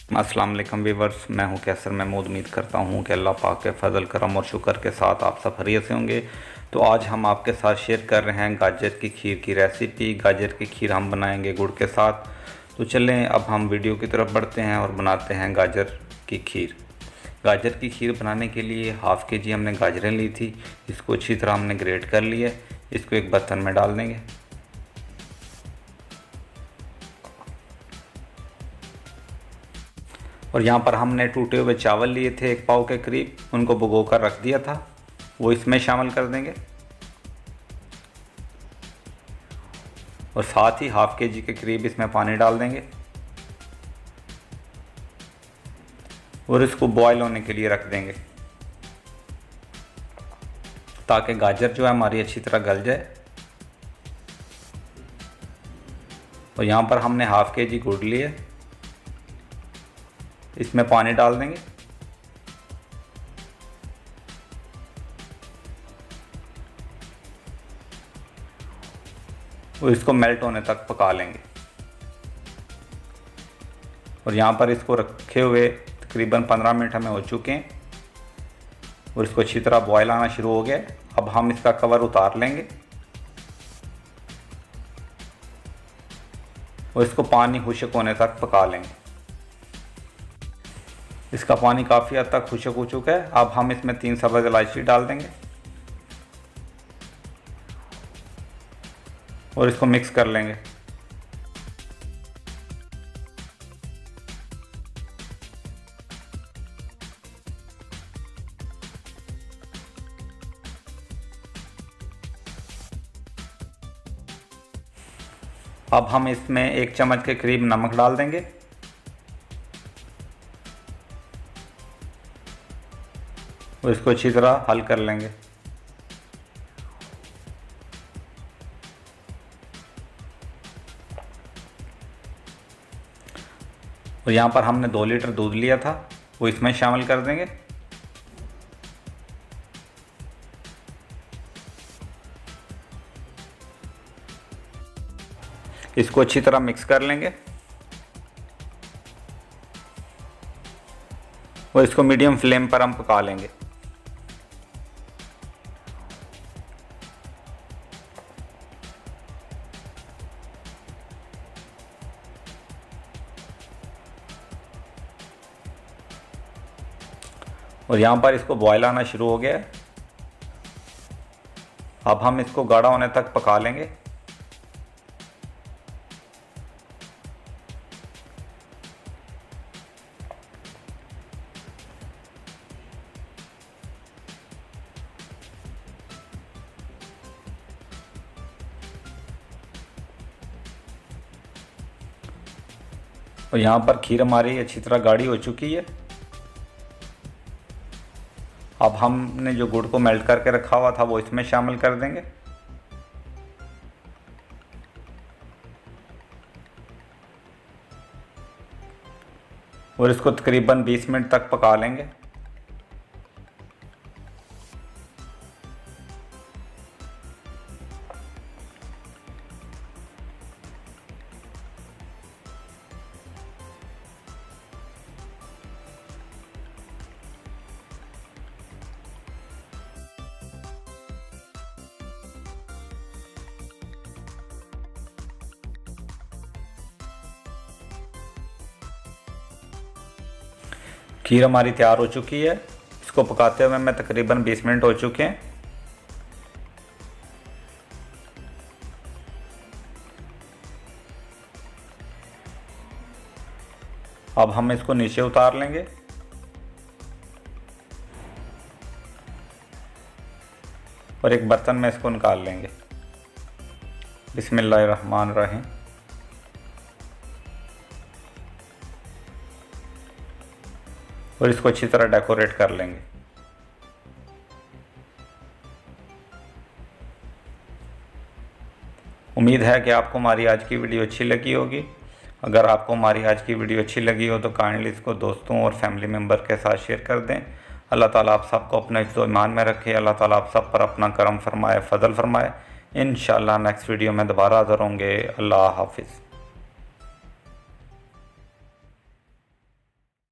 अस्सलाम वालेकुम व्यूअर्स, मैं हूं कैसर। मैं उम्मीद करता हूं कि अल्लाह पाक के फ़ज़ल करम और शुक्र के साथ आप सब खैरियत से होंगे। तो आज हम आपके साथ शेयर कर रहे हैं गाजर की खीर की रेसिपी। गाजर की खीर हम बनाएंगे गुड़ के साथ। तो चलें अब हम वीडियो की तरफ बढ़ते हैं और बनाते हैं गाजर की खीर। गाजर की खीर बनाने के लिए हाफ़ के जी हमने गाजरें ली थी। इसको अच्छी तरह हमने ग्रेट कर लिया। इसको एक बर्तन में डाल देंगे। और यहाँ पर हमने टूटे हुए चावल लिए थे 1 पाव के करीब, उनको भिगो कर रख दिया था, वो इसमें शामिल कर देंगे। और साथ ही हाफ़ के जी के करीब इसमें पानी डाल देंगे और इसको बॉयल होने के लिए रख देंगे ताकि गाजर जो है हमारी अच्छी तरह गल जाए। और यहाँ पर हमने हाफ़ के जी गुड़ लिए, इसमें पानी डाल देंगे और इसको मेल्ट होने तक पका लेंगे। और यहाँ पर इसको रखे हुए तकरीबन 15 मिनट हमें हो चुके हैं और इसको अच्छी तरह बॉयल आना शुरू हो गया। अब हम इसका कवर उतार लेंगे और इसको पानी खुश्क होने तक पका लेंगे। इसका पानी काफ़ी हद तक खुश्क हो चुका है। अब हम इसमें 3 सब्ज़ इलायची डाल देंगे और इसको मिक्स कर लेंगे। अब हम इसमें 1 चम्मच के करीब नमक डाल देंगे और इसको अच्छी तरह हल कर लेंगे। और यहाँ पर हमने 2 लीटर दूध लिया था, वो इसमें शामिल कर देंगे। इसको अच्छी तरह मिक्स कर लेंगे और इसको मीडियम फ्लेम पर हम पका लेंगे। और यहाँ पर इसको बॉयल आना शुरू हो गया है। अब हम इसको गाढ़ा होने तक पका लेंगे। और यहाँ पर खीर हमारी अच्छी तरह गाढ़ी हो चुकी है। अब हमने जो गुड़ को मेल्ट करके रखा हुआ था वो इसमें शामिल कर देंगे और इसको तकरीबन 20 मिनट तक पका लेंगे। खीर हमारी तैयार हो चुकी है। इसको पकाते हुए मैं तकरीबन 20 मिनट हो चुके हैं। अब हम इसको नीचे उतार लेंगे और एक बर्तन में इसको निकाल लेंगे। बिस्मिल्लाहिर्रहमानिर्रहीम। और इसको अच्छी तरह डेकोरेट कर लेंगे। उम्मीद है कि आपको हमारी आज की वीडियो अच्छी लगी होगी। अगर आपको हमारी आज की वीडियो अच्छी लगी हो तो काइंडली इसको दोस्तों और फैमिली मेम्बर के साथ शेयर कर दें। अल्लाह ताला आप सबको अपने हिफ्ज़ और ईमान में रखे। अल्लाह ताला आप सब पर अपना करम फरमाए, फ़ज़ल फरमाए। इंशाअल्लाह नेक्स्ट वीडियो में दोबारा हाज़िर होंगे। अल्लाह हाफ़िज़।